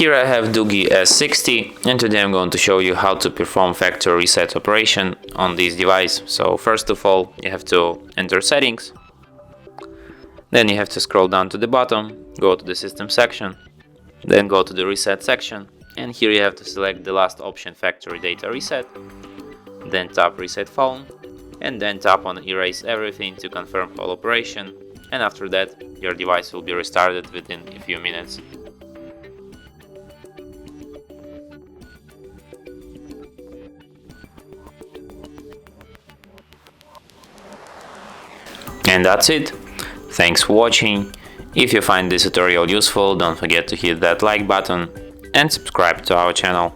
Here I have DOOGEE S60, and today I'm going to show you how to perform factory reset operation on this device. So first of all, you have to enter settings, then you have to scroll down to the bottom, go to the system section, then go to the reset section, and here you have to select the last option, factory data reset, then tap reset phone, and then tap on erase everything to confirm whole operation, and after that your device will be restarted within a few minutes. And that's it. Thanks for watching. If you find this tutorial useful, don't forget to hit that like button and subscribe to our channel.